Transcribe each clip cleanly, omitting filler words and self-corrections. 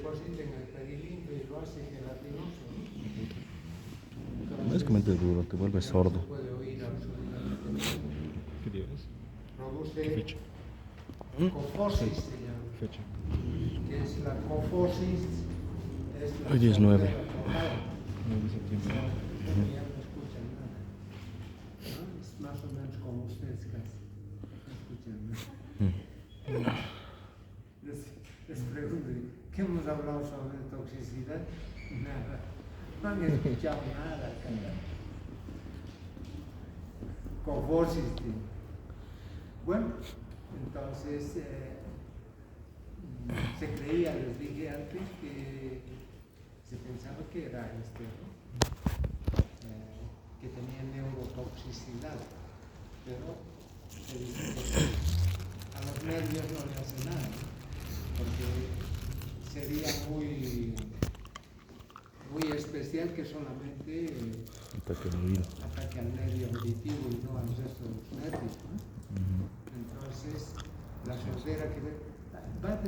deposita en el perilimbre y lo hace gelatinoso. No es que mente duro, te vuelves sordo. No se puede oír absolutamente. ¿Qué día es? Produce ¿Qué fecha? cofosis, se llama. Fecha. Que es la cofosis. Hoy 19. 9 de septiembre. Ya no escuchan nada. ¿No? Es más o menos como ustedes casi. No escuchan nada. Les pregunto, ¿qué hemos hablado sobre toxicidad? Nada. No han escuchado nada, cara. Cofosis, tío. Bueno, entonces se creía, les dije antes, que se pensaba que era que tenía neurotoxicidad, pero se dice que a los nervios no le hace nada, ¿no? Porque sería muy especial que solamente ataque al nervio auditivo y no al resto de los nervios, ¿no? Entonces, la sordera que va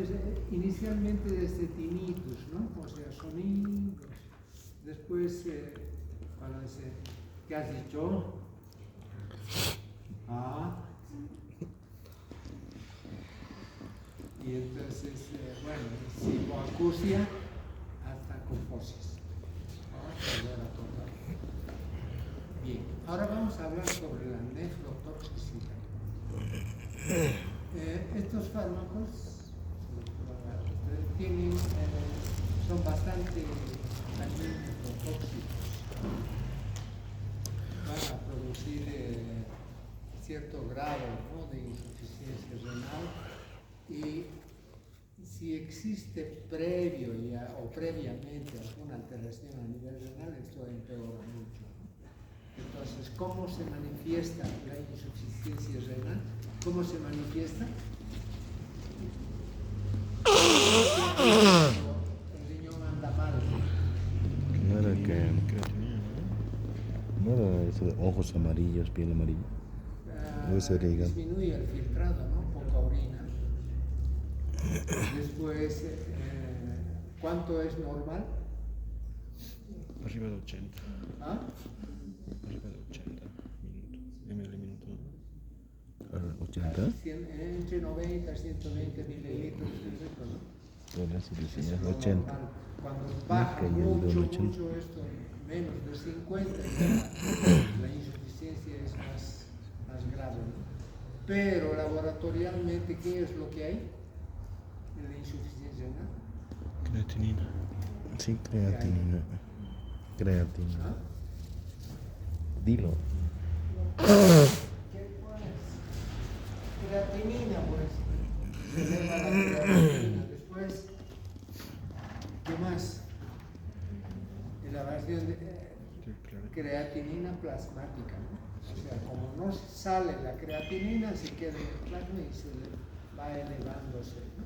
inicialmente desde tinnitus, ¿no? O sea, sonidos. Después, cuando dice, ¿qué has dicho? Ah. Y entonces, bueno, psicoacusia hasta cofosis. Bien, ahora vamos a hablar sobre la nefrotoxicidad. Estos fármacos son bastante también nefrotóxicos. Van a producir cierto grado, ¿no?, de insuficiencia renal, y si existe previo o previamente alguna alteración a nivel renal, esto empeora mucho. Entonces, ¿cómo se manifiesta la insuficiencia renal? ¿Cómo se manifiesta? El riñón anda mal. No era eso de ojos amarillos, piel amarilla. Disminuye el filtrado, ¿no? Poca orina. Después, ¿cuánto es normal? Arriba de 80. ¿Ah? Arriba de 80 minutos. 80. Entre 90 y 120 mililitros de litro, ¿no? Bueno, si Eso decías es 80. normal. Cuando baja mucho esto, menos de 50, la insuficiencia es más grave, ¿no? Pero laboratorialmente, ¿qué es lo que hay en la insuficiencia renal? Creatinina. Sí, creatinina. Creatina. ¿Ah? Dilo. ¿Qué pues? Creatinina, pues. Se eleva la creatinina. Después, ¿qué más? Elevación de creatinina plasmática, ¿no? O sea, como no sale la creatinina, se queda en el plasma y se va elevándose, ¿no?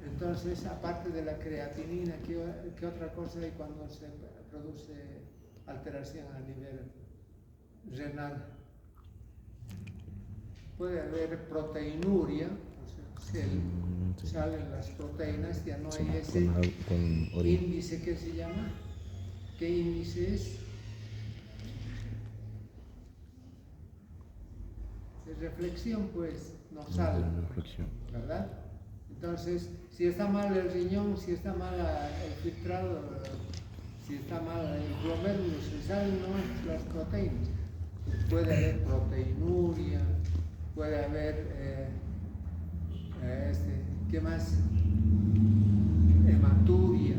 Entonces, aparte de la creatinina, ¿qué otra cosa hay cuando se produce alteración a nivel renal? Puede haber proteinuria, o sea, salen las proteínas, ya no hay ese índice que se llama. ¿Qué índice es? De reflexión, pues, no sale, ¿verdad? Entonces, si está mal el riñón, si está mal el filtrado, si está mal el glomérulo, si salen las proteínas, puede haber proteinuria, puede haber, ¿qué más? Hematuria.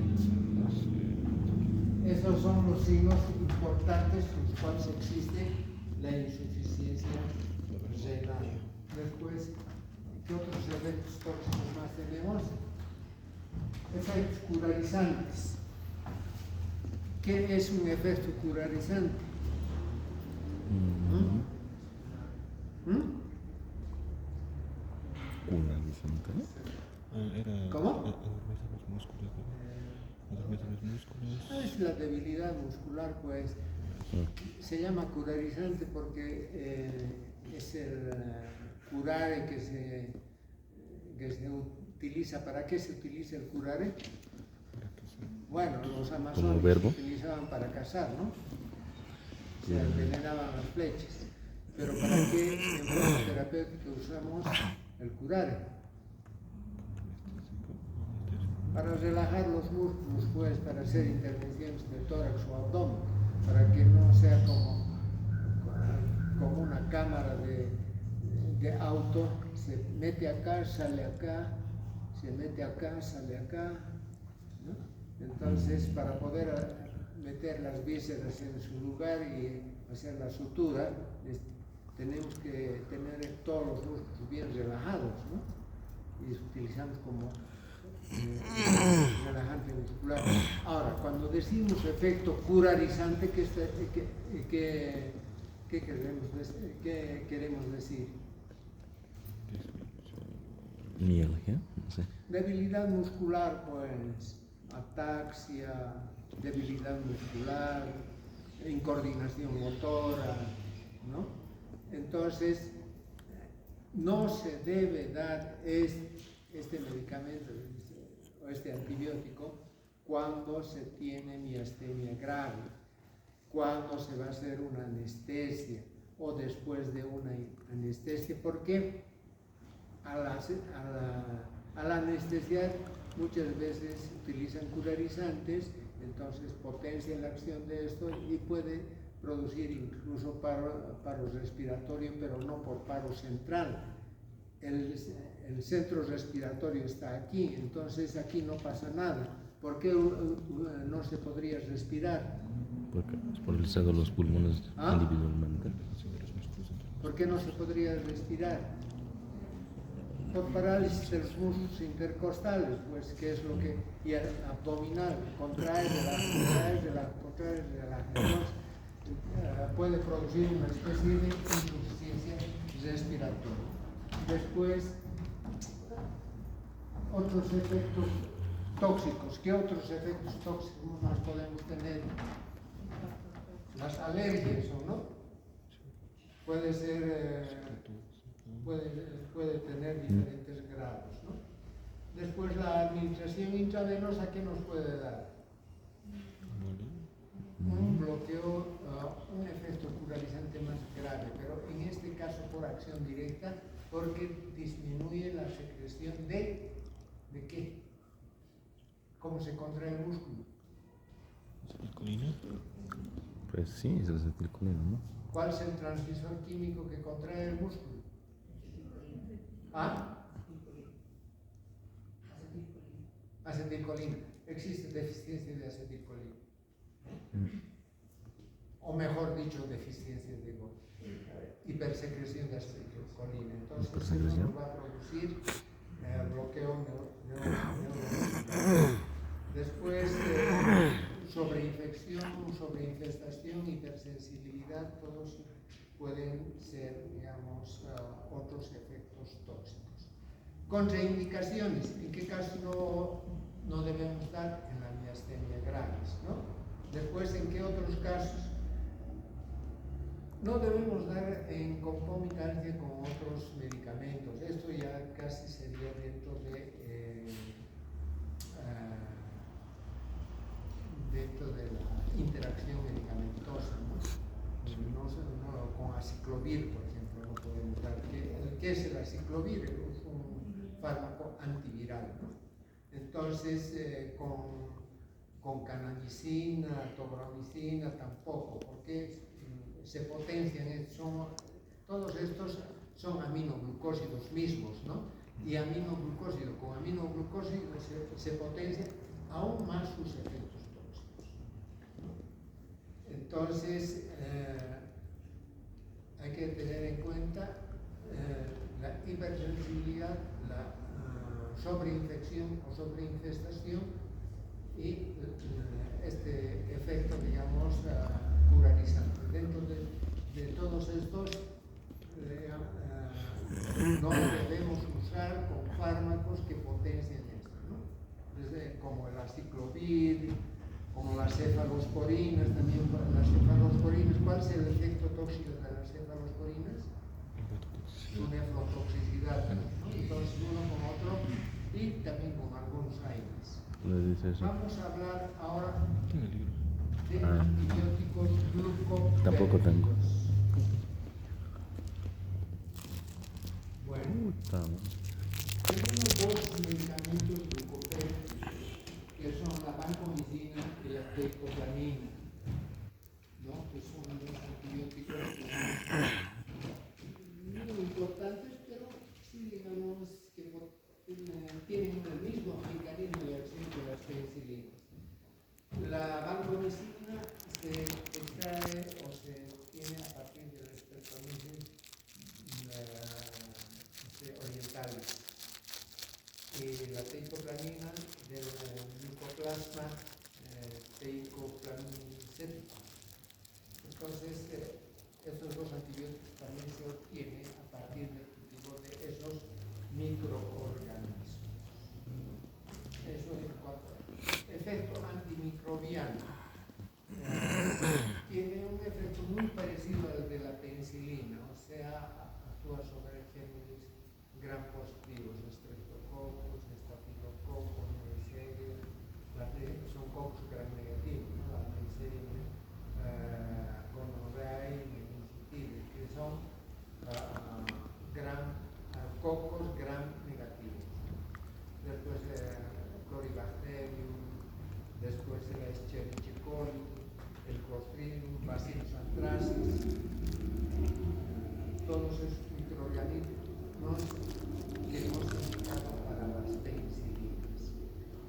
Esos son los signos importantes con los cuales existe la insuficiencia renal. Después, ¿qué otros efectos tóxicos más tenemos? Efectos curarizantes. ¿Qué es un efecto curarizante? ¿Cómo? Es la debilidad muscular, pues. Se llama curarizante porque es el curare que se utiliza. ¿Para qué se utiliza el curare? Bueno, los como amazones verbo. se utilizaban para cazar, ¿no? Se envenenaban las flechas. Pero ¿para qué en forma terapéutica usamos el curare? Para relajar los músculos, pues, para hacer intervenciones de tórax o abdomen, para que no sea como una cámara de auto, se mete acá, sale acá, se mete acá, sale acá, ¿no? Entonces, para poder meter las vísceras en su lugar y hacer la sutura, tenemos que tener todos los músculos bien relajados, ¿no? Y utilizamos como relajante muscular. Ahora, cuando decimos efecto curarizante, ¿qué queremos decir? Mialgia, no sé. Debilidad muscular, pues, ataxia, debilidad muscular, incoordinación motora, ¿no? Entonces, no se debe dar este medicamento o este antibiótico cuando se tiene miastenia grave, cuando se va a hacer una anestesia o después de una anestesia, porque al anestesiar muchas veces utilizan curarizantes, entonces potencian la acción de esto y puede producir incluso paro respiratorio, pero no por paro central. El centro respiratorio está aquí, entonces aquí no pasa nada. ¿Por qué no se podría respirar? Porque es por el estado de los pulmones individualmente. ¿Por qué no se podría respirar? Por parálisis de los músculos intercostales, pues, que es lo que, y el abdominal, contrae, relaja. Entonces, puede producir una especie de insuficiencia respiratoria. Después, otros efectos tóxicos. ¿Qué otros efectos tóxicos más podemos tener? Las alergias, ¿o no? Puede ser, puede tener diferentes grados, ¿no? Después, la administración intravenosa, ¿qué nos puede dar? Un bloqueo, un efecto curarizante más grave, pero en este caso por acción directa, porque disminuye la secreción ¿de qué? ¿Cómo se contrae el músculo? ¿Acetilcolina? Pues sí, es acetilcolina, ¿no? ¿Cuál es el transmisor químico que contrae el músculo? ¿Ah? Acetilcolina. Existe deficiencia de acetilcolina. O mejor dicho, deficiencia de hipersecreción de acetilcolina. Entonces, eso nos va a producir bloqueo neuromuscular. Después, sobreinfección, sobreinfestación, hipersensibilidad, todos pueden ser, digamos, otros efectos tóxicos. Contraindicaciones, ¿en qué caso no debemos dar? En la miastenia gravis, ¿no? Después, ¿en qué otros casos? No debemos dar en concomitancia con otros medicamentos. Esto ya casi sería dentro de la interacción medicamentosa, ¿no? No con aciclovir, por ejemplo, no podemos dar. ¿Qué es el aciclovir? Es un fármaco antiviral, ¿no? Entonces, con canamicina, tobramicina tampoco, porque se potencian, todos estos son aminoglucósidos mismos, ¿no? Y aminoglucósido con aminoglucósido se potencia aún más sus efectos tóxicos, ¿no? Entonces, hay que tener en cuenta la hipersensibilidad, la sobreinfección o sobreinfestación y este efecto, digamos, curarizante. Dentro de todos estos, no debemos usar con fármacos que potencien esto, ¿no? Como el aciclovir, como las cefalosporinas, también las cefalosporinas. ¿Cuál es el efecto tóxico de las cefalosporinas? Su nefrotoxicidad, ¿no? Entonces, uno con otro y también con algunos AINES. Le dice eso. Vamos a hablar ahora En el libro. de Ah. antibióticos Tampoco tengo. glucopéptidos. Bueno, Puta, ¿no? tenemos dos medicamentos glucopéptidos, que son la vancomicina y la teicoplanin, ¿no? Que son dos antibióticos que son muy importantes, pero sí, digamos, que tienen el mismo mecanismo de acción que las penicilinas. La vancomicina se extrae o se obtiene a partir de los estreptomices orientales. Y la teicoplanina del Mycoplasma teicoplanicético. Entonces, estos dos antibióticos también se obtienen a partir del cultivo de esos microorganismos. Eso en cuanto a efecto antimicrobiano. Tiene un efecto muy parecido al de la penicilina, o sea, actúa sobre genes gram positivos, estreptococos, estafilococos, neisseria, son cocos gram negativos, ¿no? La neisseria, gonorrea y meningitis, que son cocos gram negativos. Después Chloribacterium, después el Escherichia coli, el Clostridium, Bacillus anthracis, todos esos microorganismos que hemos indicado para las penicilinas.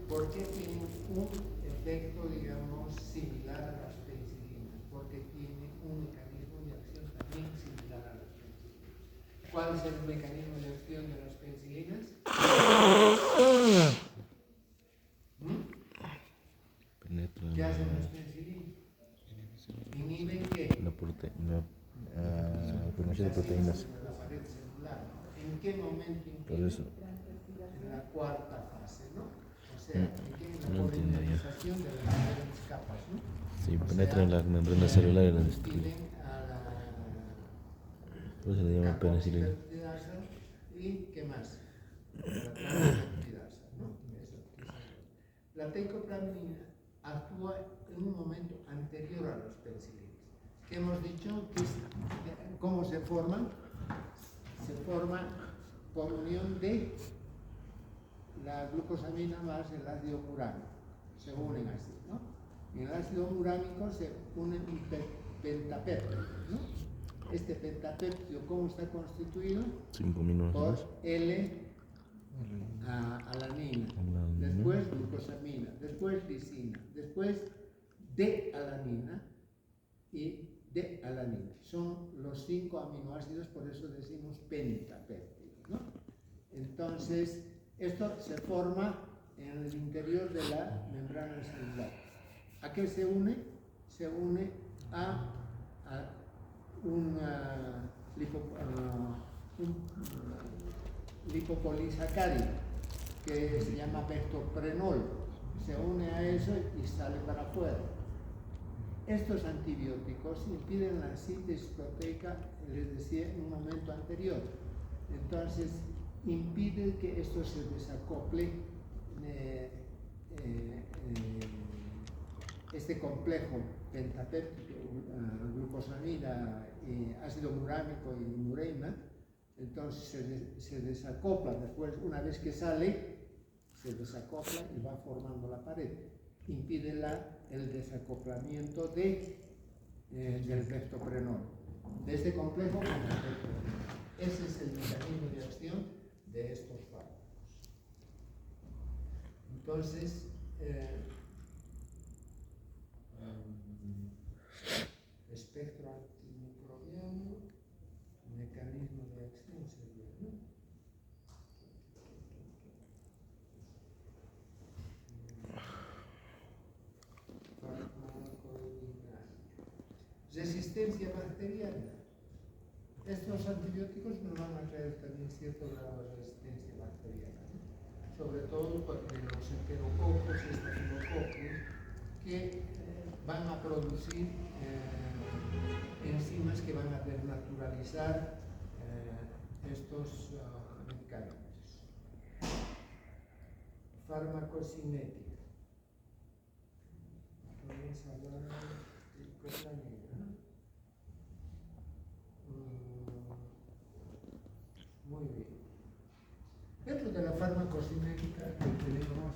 ¿Por qué tienen un efecto, digamos, similar a las penicilinas? Porque tiene un mecanismo de acción también similar a las penicilinas. ¿Cuál es el mecanismo de acción de las penicilinas? ¿Qué hacen las penicilinas? ¿Inhiben qué? La proteína. Formación de proteínas. La pared celular. ¿En qué momento Por inhiben? eso. En la cuarta fase, ¿no? O sea, en la No entiendo ya. polimerización de las diferentes capas, ¿no? Sí, O penetra en sea, la membrana celular y la destruye. impiden a la Por eso le llaman penicilina. carboxipeptidasa y ¿qué más? La transpeptidasa, ¿no? La teicoplanina actúa en un momento anterior a los penicilinas. ¿Qué hemos dicho? ¿Cómo se forman? Se forma por unión de la glucosamina más el ácido uránico. Se unen así, ¿no? En el ácido uránico se une un pentapéptido, ¿no? Este pentapéptido, ¿cómo está constituido? 5 minutos Por más. L-alanina, Alanina. después glucosamina, después lisina, después D-alanina y D-alanina. Son los 5 aminoácidos, por eso decimos pentapéptidos, ¿no? Entonces, esto se forma en el interior de la membrana celular. ¿A qué se une? Se une a un lipopolisacárido que se llama vectoprenol. Se une a eso y sale para afuera. Estos antibióticos impiden la síntesis proteica, les decía en un momento anterior. Entonces, impide que esto se desacople, este complejo pentapéptido, glucosamina, ácido uránico y murena. Entonces se desacopla, después una vez que sale, se desacopla y va formando la pared. Impide el desacoplamiento del vectoprenol, de este complejo con el vectoprenol. Ese es el mecanismo de acción de estos fármacos. Entonces, espectro antimicrobiano, mecanismo de acción sería, ¿no? Resistencia bacteriana. Estos antibióticos nos van a traer también cierto grado de resistencia bacteriana, ¿no? Sobre todo porque los enterococos, estafilococos, que van a producir enzimas que van a desnaturalizar estos medicamentos. Farmacocinética. vamos a hablar de teicoplatina. Muy bien. Dentro de la farmacocinética que tenemos,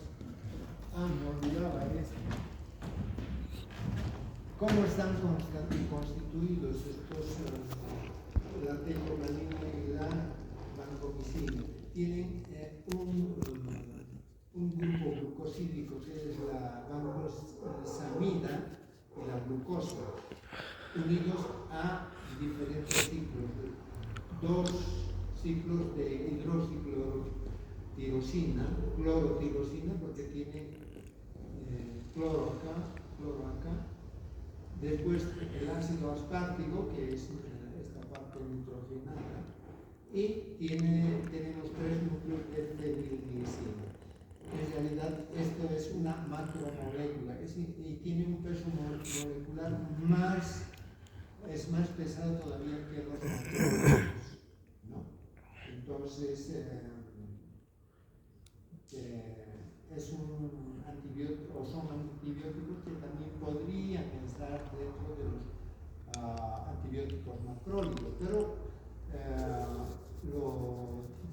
me olvidaba esto. ¿Cómo están constituidos estos, la teicoplatina y la vancomicina? Tienen un grupo glucosídico que es la vancosamida y la glucosa, unidos a diferentes ciclos, dos ciclos de hidroxiclorotirosina, clorotirosina, porque tiene cloro acá. Después el ácido aspartico, que es esta parte nitrogenada, y tenemos tres núcleos de fenilglicina. En realidad esto es una macromolécula y tiene un peso molecular es más pesado todavía que los macrólicos, ¿no? Entonces es un antibiótico, o son antibióticos que también podrían estar dentro de los antibióticos macrólicos, pero lo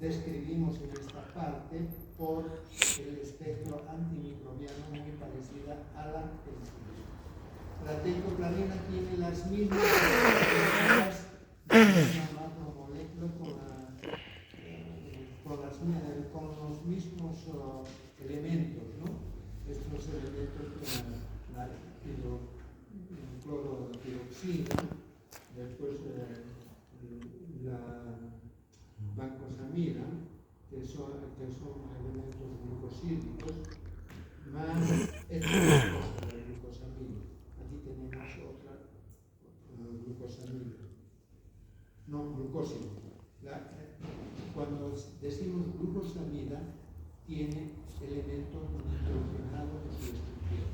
describimos en esta parte por el espectro antimicrobiano muy parecida a la penicilina. La teicoplatina tiene las mismas características de una macromolécula con los mismos elementos, ¿no? Estos elementos, la clorotioxina, después la vancosamida, que son elementos glucosídicos, más esta glucosamida. Aquí tenemos otra glucosamida, no, glucósido. Cuando decimos glucosamida, tiene elementos nitrogenados en su estructura.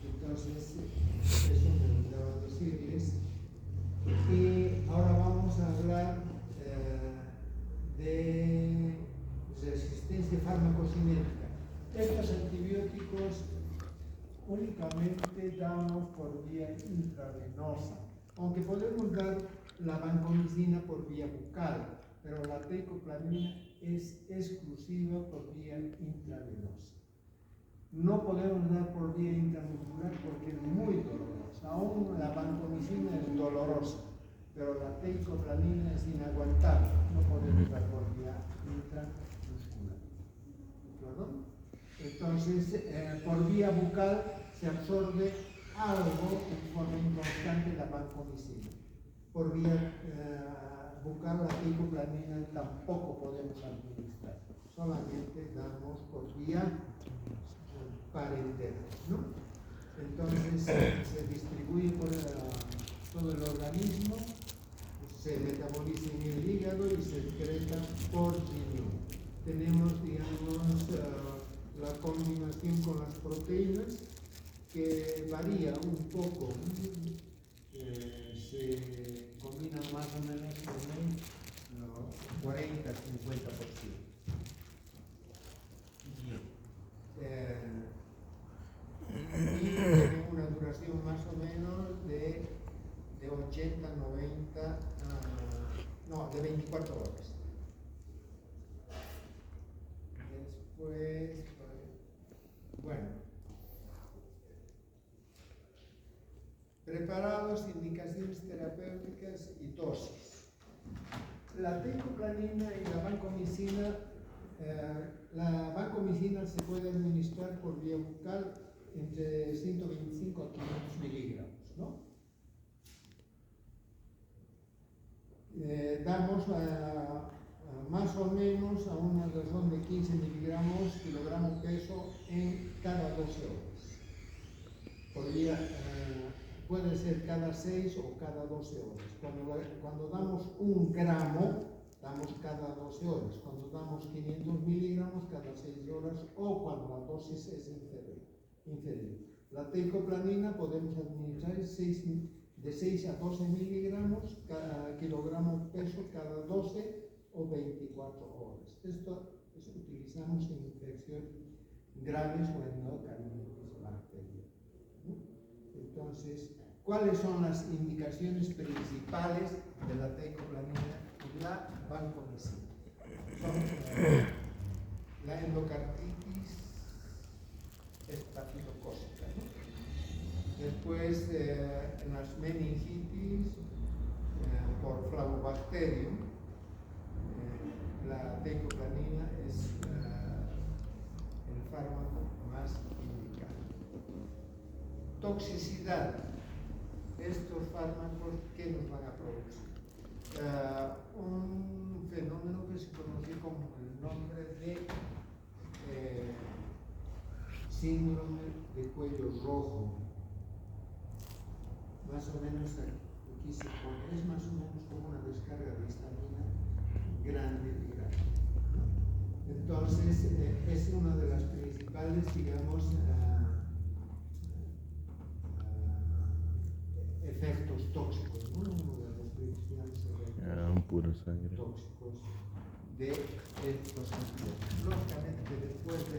Entonces, eso me olvidaba decirles. Y ahora vamos a hablar de resistencia farmacocinética. Estos antibióticos únicamente damos por vía intravenosa, aunque podemos dar la vancomicina por vía bucal, pero la teicoplatina es exclusiva por vía intravenosa. No podemos dar por vía intramuscular porque es muy dolorosa. Aún la vancomicina es dolorosa, pero la teicoplatina es inaguantable. No podemos dar por vía intramuscular. ¿De acuerdo? Entonces, por vía bucal se absorbe algo en forma inconstante la vancomicina. Por vía bucal la teicoplatina tampoco podemos administrar. Solamente damos por vía parentera, ¿no? Entonces se distribuye por todo el organismo, se metaboliza en el hígado y se excreta por riñón. Tenemos, digamos, la combinación con las proteínas que varía un poco, se combina más o menos con el 40-50%. Y tiene una duración más o menos de 80, 90, no, de 24 horas. Después, bueno, preparados, indicaciones terapéuticas y dosis. La teicoplatina y la vancomicina se puede administrar por vía bucal entre 125 a 500 miligramos, ¿no? Damos más o menos a una razón de 15 miligramos kilogramo peso en cada 12 horas. Puede ser cada 6 o cada 12 horas. Cuando damos 1 gramo, damos cada 12 horas. Cuando damos 500 miligramos, cada 6 horas, o cuando la dosis es inferior. La teicoplatina podemos administrar de 6 a 12 miligramos cada kilogramo peso cada 12 o 24 horas. Esto utilizamos en infecciones graves o endocarditis bacteriana. Entonces, ¿cuáles son las indicaciones principales de la teicoplatina y la vancomicina? Son la endocarditis estafilocócica, ¿no? Después, las meningitis por Flavobacterium, la teicoplatina es el fármaco más indicado. Toxicidad. Estos fármacos, ¿qué nos van a producir? Un fenómeno que se conoce como el nombre de síndrome de cuello rojo. Más o menos aquí se pone, es más o menos como una descarga de histamina grande y grande. Entonces, es una de las principales, digamos, efectos tóxicos, ¿no? Uno de los principales efectos pura sangre. tóxicos de estos antibióticos. Lógicamente, después de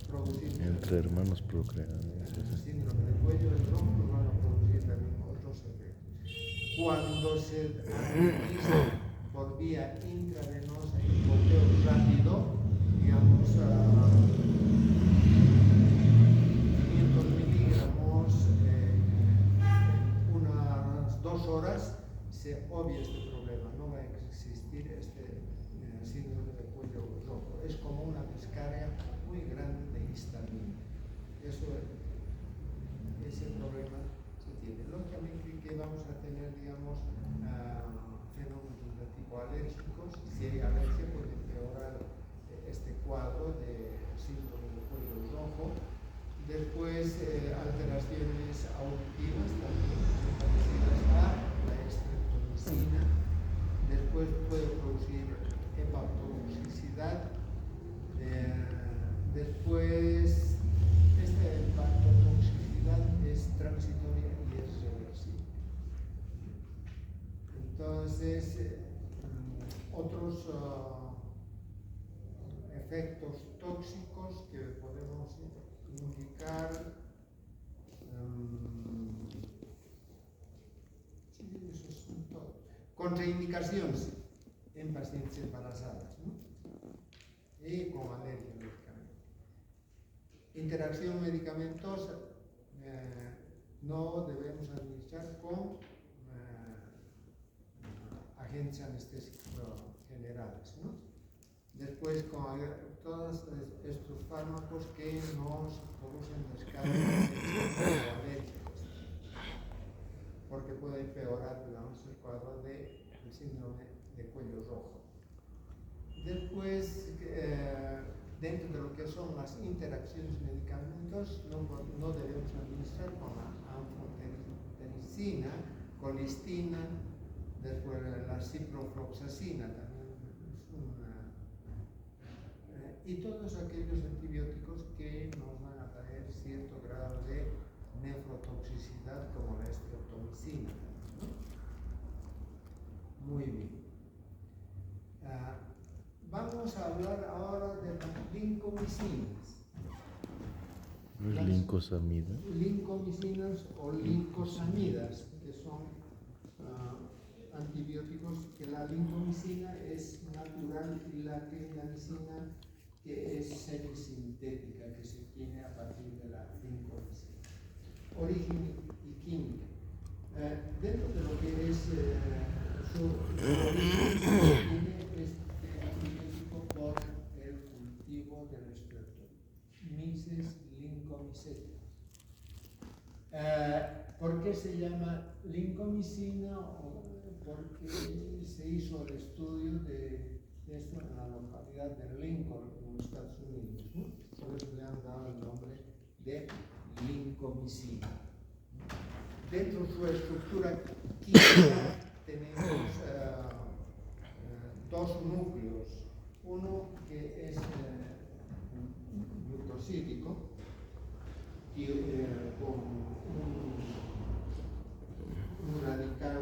producir Entre hermanos procrean. el síndrome de cuello rojo, van a producir también otros efectos. Cuando se administra por vía intravenosa y goteo rápido, digamos, 500 miligramos unas 2 horas, se obvia este problema, no va a existir este síndrome de cuello rojo. Es como una descarga muy grande de histamina. Eso, ese problema se tiene. Lógicamente que vamos a tener, digamos, fenómenos de tipo alérgicos. Si hay alergia puede empeorar este cuadro de síndrome de cuello rojo. Después, alteraciones auditivas también muy parecidas a la estreptomicina. Después puede producir hepatotoxicidad. Después, esta hepatotoxicidad es transitoria y es reversible. Entonces, otros efectos tóxicos que podemos indicar, sí, eso son todo. Contraindicaciones en pacientes embarazadas, ¿no? Y con alergia, lógicamente. Interacción medicamentosa, no debemos administrar con agentes anestésicos generales, ¿no? Después, con todos estos fármacos que nos producen descargas alérgicos, porque puede empeorar, digamos, el cuadro del síndrome de cuello rojo. Después, dentro de lo que son las interacciones medicamentos, no debemos administrar con la anfotericina, colistina, después la ciprofloxacina también es una, y todos aquellos antibióticos que nos van a traer cierto grado de nefrotoxicidad, como la estreptomicina, ¿no? Muy bien. Vamos a hablar ahora de las lincomicinas. Lincosamida. Lincomicinas o lincosamidas, que son antibióticos, que la lincomicina es natural y la clindamicina que es semisintética, que se obtiene a partir de la lincomicina. Origen y química. Dentro de lo que es su origen, tiene este antibiótico por el cultivo del Streptomyces lincomycetes. ¿Por qué se llama lincomicina? Porque se hizo el estudio de esto en la localidad de Lincoln, en los Estados Unidos, ¿no? Por eso le han dado el nombre de lincomicina. Dentro de su estructura química tenemos dos núcleos. Uno que es glucosídico, con un radical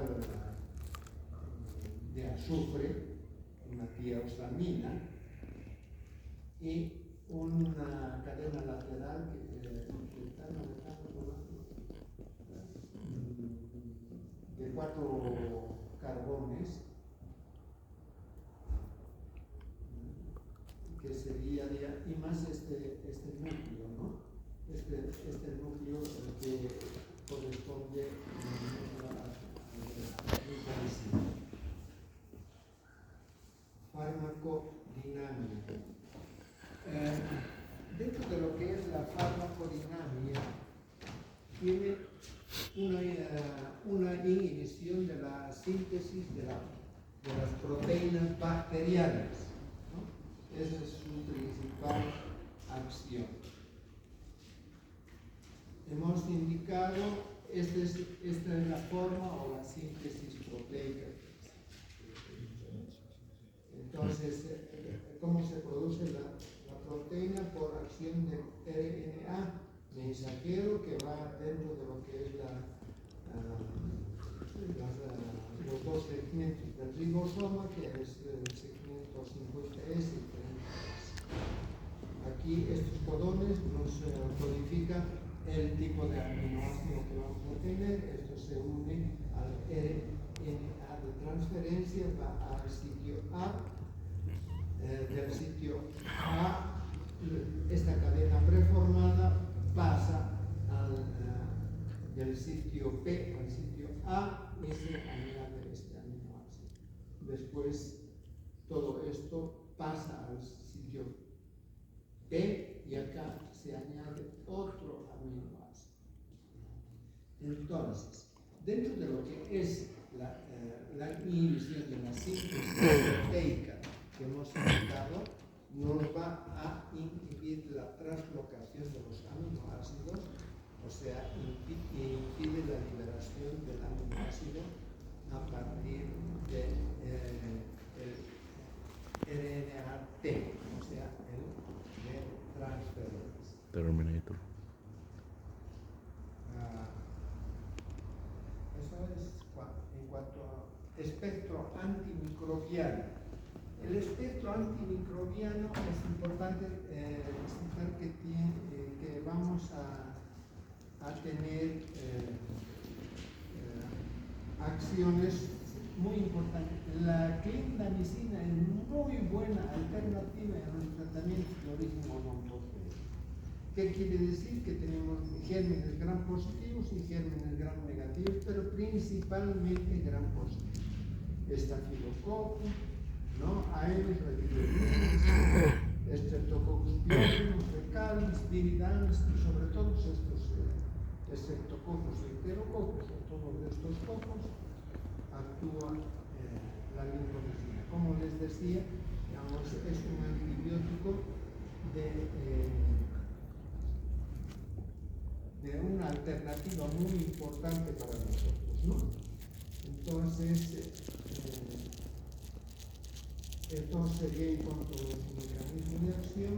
de azufre, una tiosamina, y una cadena lateral que está manejando 4 carbones, que sería, y más este núcleo, ¿no? Este núcleo que corresponde al mecanismo. Farmacodinámica. Dentro de lo que es la farmacodinámica, tiene una inhibición de la síntesis de las proteínas bacterianas, ¿no? Esa es su principal acción. Hemos indicado, esta es la forma o la síntesis proteica. Entonces, ¿cómo se produce la proteína? Por acción del RNA mensajero que va dentro de lo que es los 2 segmentos del ribosoma, que es el segmento 50S y 30S. Aquí estos codones nos codifican el tipo de aminoácido que vamos a tener. Esto se une al RNA de transferencia, va al sitio A. Del sitio A, esta cadena preformada pasa del sitio P al sitio A y se añade este aminoácido. Después todo esto pasa al sitio B y acá se añade otro aminoácido. Entonces, dentro de lo que es la inhibición de la síntesis proteica que hemos indicado, nos va a inhibir la translocación de los aminoácidos, o sea, impide la liberación del aminoácido a partir del RNA-T, o sea, el de transferencia. Terminator. Eso es en cuanto a espectro antimicrobiano. El espectro antimicrobiano es importante citar que vamos a tener acciones muy importantes. La clindamicina es muy buena alternativa en los tratamientos de origen mononucleótico. ¿Qué quiere decir? Que tenemos gérmenes gram positivos y gérmenes gram negativos, pero principalmente gram positivos. Estafilococcus, ¿no? Aedes reticularis, Streptococcus pyogenes, fecalis, viridans, y sobre todo estos Streptococcus y Enterococcus, en todos estos cocos actúa la linfomicina. Como les decía, digamos, es un antibiótico de una alternativa muy importante para nosotros, ¿no? Entonces, esto sería en cuanto a los mecanismos de acción.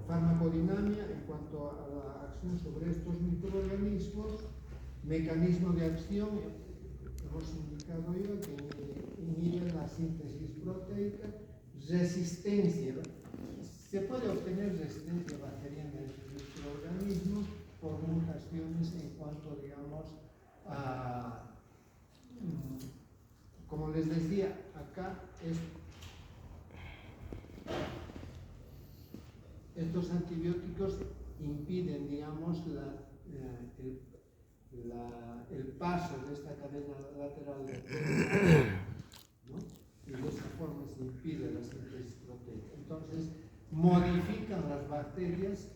Farmacodinamia en cuanto a la acción sobre estos microorganismos. Mecanismo de acción, hemos indicado ya que inhibe la síntesis proteica. Resistencia, se puede obtener resistencia bacteriana en estos microorganismos por mutaciones en cuanto, digamos, a como les decía, acá estos antibióticos impiden, digamos, el paso de esta cadena lateral de ¿no? Y de esa forma se impide la síntesis proteica. Entonces, modifican las bacterias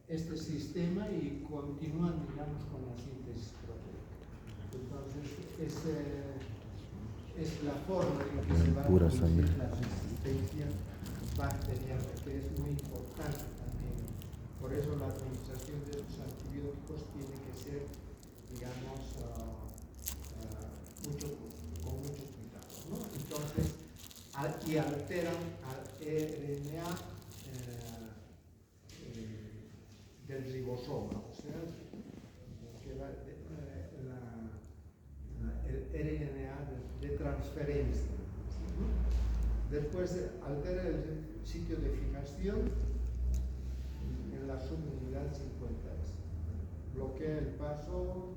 este sistema y continúan, digamos, con la síntesis proteica. Entonces, es la forma en que se va a producir la resistencia bacteriana, que es muy importante también. Por eso la administración de los antibióticos tiene que ser, digamos, con mucho cuidado, ¿no? Entonces, y alteran al RNA del ribosoma, o sea, que va el RNA de transferencia, ¿no? Después altera el sitio de fijación en la subunidad 50S. Bloquea el paso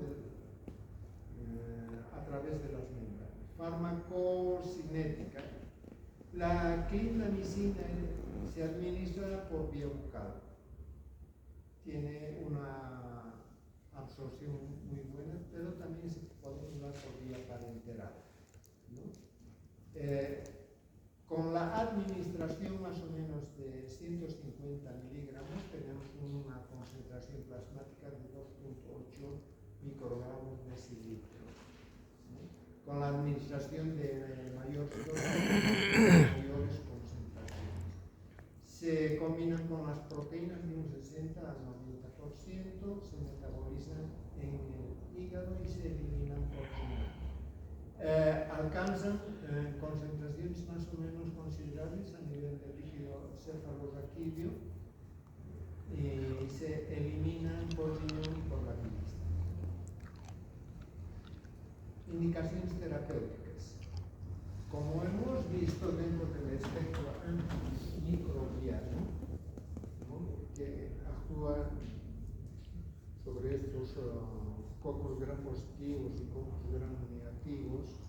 a través de las membranas. Farmacocinética. La clindamicina se administra por vía bucal. Tiene una absorción muy buena, pero también se puede usar por vía parenteral, ¿no? Con la administración más o menos de 150 miligramos tenemos una concentración plasmática de 2,8 microgramos decilitro, ¿no? Con la administración de mayores mayores concentraciones. Se combinan con las proteínas de un 60 al 90%, se metabolizan en el hígado y se eliminan por riñón. Alcanzan concentraciones más o menos considerables a nivel de líquido cefalorraquídeo y se eliminan por riñón y por la bilis. Indicaciones terapéuticas. Como hemos visto dentro del espectro antimicrobiano, ¿no?, que actúa sobre estos cocos gram positivos y cocos gram negativos,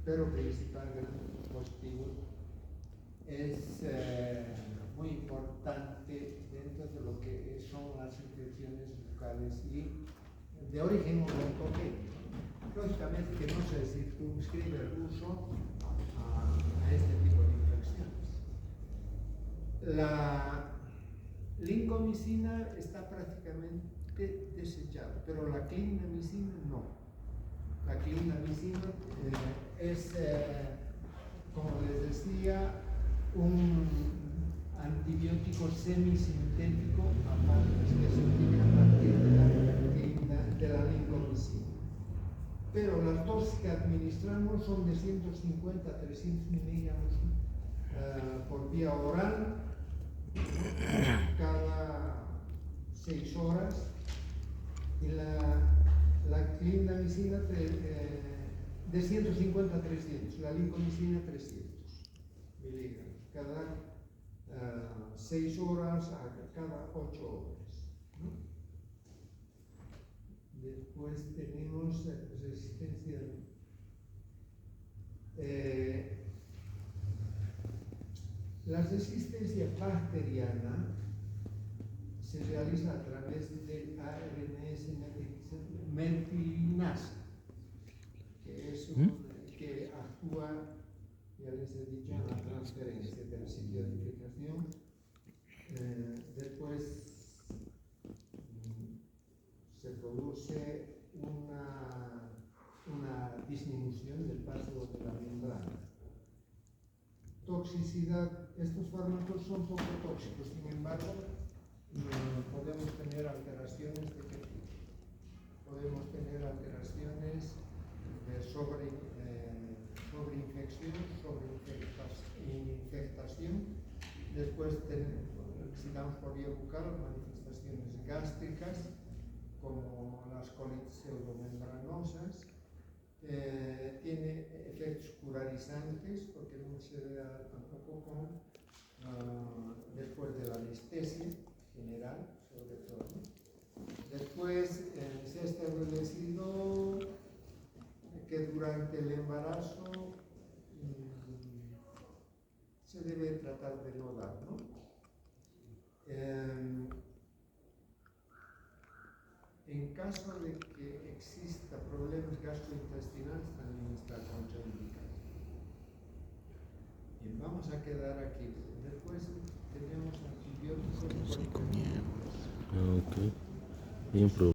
pero principal gram positivos, es muy importante dentro de lo que son las infecciones bucales y de origen odontogénico. Lógicamente que no se circunscribe el uso a este tipo de infecciones. La lincomicina está prácticamente desechada, pero la clindamicina no. La clindamicina es, como les decía, un antibiótico semisintético que se obtiene a partir de la lincomicina. Pero las dosis que administramos son de 150 a 300 miligramos por vía oral cada 6 horas, y la clindamicina de 150 a 300, la lincomicina 300 miligramos cada 6 horas a cada 8 horas, ¿no? Después tenemos resistencia. La resistencia bacteriana se realiza a través del ARNS metilinasa, que es que actúa, ya les he dicho, en la transferencia del sitio de aplicación. Después se produce una disminución del paso de la membrana. Toxicidad. Estos fármacos son poco tóxicos, sin embargo, podemos tener alteraciones de qué tipo. Podemos tener alteraciones de sobreinfección, sobreinfectación. Después, si damos por vía bucal, manifestaciones gástricas, como las colitis pseudomembranosas. Tiene efectos curarizantes, porque no se da tampoco después de la anestesia general, sobre todo. Después se ha establecido que durante el embarazo se debe tratar de no dar, ¿no? En caso de que exista problemas gastrointestinales, también está contraindicado. Bien, vamos a quedar aquí. Después tenemos antibióticos. Ok. Bien,